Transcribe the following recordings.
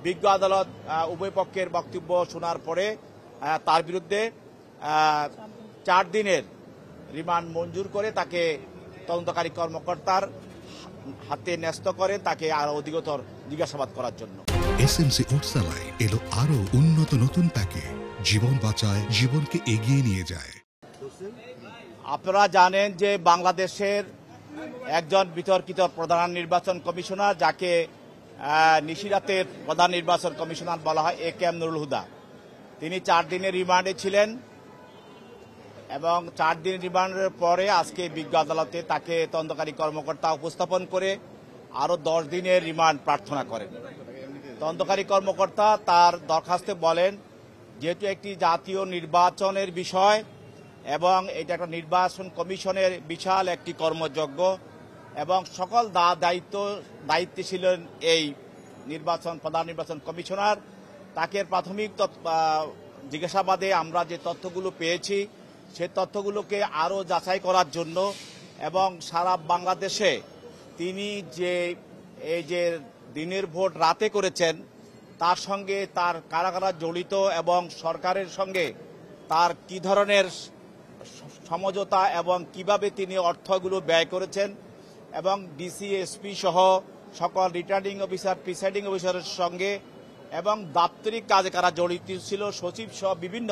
বিজ্ঞ আদালত উভয় পক্ষের বক্তব্য শোনার পরে তার বিরুদ্ধে 4 দিনের রিমান্ড মঞ্জুর করে তাকে তদন্তকারী কর্মকর্তার হাতে ন্যস্ত করে তাকে আরো অধিকতর জিজ্ঞাসাবাদ করার জন্য। এসএমসি ওটসালাই এলো আরো উন্নত নতুন প্যাকে, জীবন বাঁচায়, জীবনকে এগিয়ে নিয়ে যায়। আপনারা জানেন যে বাংলাদেশের একজন বিতর্কিত প্রধান নির্বাচন কমিশনার, যাকে নিশিরাতের প্রধান নির্বাচন কমিশনার বলা হয়, এ.কে.এম. নুরুল হুদা, তিনি 4 দিনের রিমান্ডে ছিলেন এবং 4 দিনের রিমান্ডের পরে আজকে বিজ্ঞ আদালতে তাকে তদন্তকারী কর্মকর্তা উপস্থাপন করে আরো 10 দিনের রিমান্ড প্রার্থনা করেন। তদন্তকারী কর্মকর্তা তার দরখাস্তে বলেন, যেহেতু একটি জাতীয় নির্বাচনের বিষয় এবং এটা একটা নির্বাচন কমিশনের বিশাল একটি কর্মযজ্ঞ এবং সকল দায়িত্বে ছিলেন এই প্রধান নির্বাচন কমিশনার, তাকে প্রাথমিক জিজ্ঞাসাবাদে আমরা যে তথ্যগুলো পেয়েছি সেই তথ্যগুলোকে আরও যাচাই করার জন্য এবং সারা বাংলাদেশে তিনি এই যে দিনের ভোট রাতে করেছেন তার সঙ্গে তার কারা কারা জড়িত এবং সরকারের সঙ্গে তার কি ধরনের সমঝোতা এবং কিভাবে তিনি অর্থগুলো ব্যয় করেছেন এবং ডিসি, এসপি সহ সকল রিটার্নিং অফিসার, প্রিসাইডিং অফিসারের সঙ্গে এবং দাপ্তরিক কাজে কারা জড়িত ছিল, সচিব সহ বিভিন্ন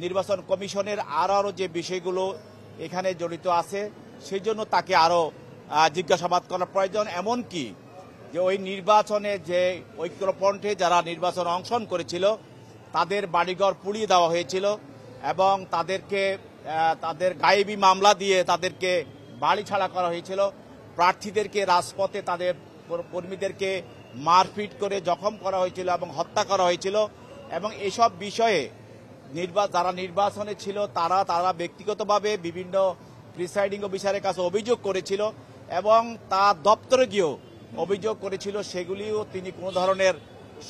নির্বাচন কমিশনের আরও যে বিষয়গুলো এখানে জড়িত আছে সেই জন্য তাকে আরও জিজ্ঞাসাবাদ করার প্রয়োজন। এমনকি যে ওই নির্বাচনে যে ঐক্যফ্রন্টে যারা নির্বাচন অংশগ্রহণ করেছিল তাদের বাড়িঘর পুড়িয়ে দেওয়া হয়েছিল এবং তাদের গায়েবী মামলা দিয়ে তাদেরকে বাড়ি ছাড়া করা হয়েছিল, প্রার্থীদেরকে রাজপথে তাদের কর্মীদেরকে মারপিট করে জখম করা হয়েছিল এবং হত্যা করা হয়েছিল এবং এসব বিষয়ে যারা নির্বাচনে ছিল তারা ব্যক্তিগতভাবে বিভিন্ন প্রিসাইডিং অফিসারের কাছে অভিযোগ করেছিল এবং তার দপ্তরে গিয়েও অভিযোগ করেছিল, সেগুলিও তিনি কোনো ধরনের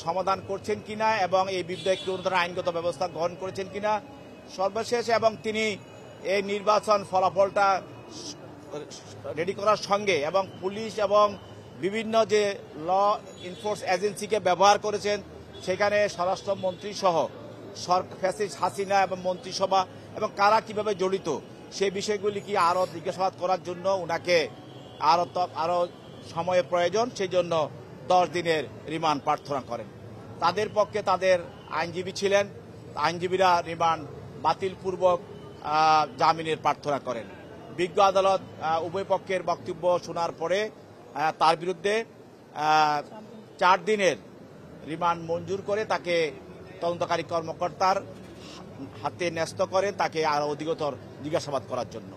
সমাধান করছেন কিনা এবং এই বিরুদ্ধে কোনো ধরনের আইনগত ব্যবস্থা গ্রহণ করেছেন কিনা সর্বশেষ, এবং তিনি এই নির্বাচন ফলাফলটা রেডি করার সঙ্গে এবং পুলিশ এবং বিভিন্ন যে ল এনফোর্স এজেন্সিকে ব্যবহার করেছেন, সেখানে স্বরাষ্ট্রমন্ত্রী সহ ফ্যাসিস্ট হাসিনা এবং মন্ত্রিসভা এবং কারা কিভাবে জড়িত সেই বিষয়গুলি কি আরও জিজ্ঞাসাবাদ করার জন্য উনাকে আরও সময়ের প্রয়োজন, সেই জন্য 10 দিনের রিমান্ড প্রার্থনা করেন। তাদের পক্ষে তাদের আইনজীবী ছিলেন, আইনজীবীরা রিমান্ড বাতিলপূর্বক জামিনের প্রার্থনা করেন। বিজ্ঞ আদালত উভয় পক্ষের বক্তব্য শোনার পরে তার বিরুদ্ধে 4 দিনের রিমান্ড মঞ্জুর করে তাকে তদন্তকারী কর্মকর্তার হাতে ন্যস্ত করেন তাকে আরো অধিকতর জিজ্ঞাসাবাদ করার জন্য।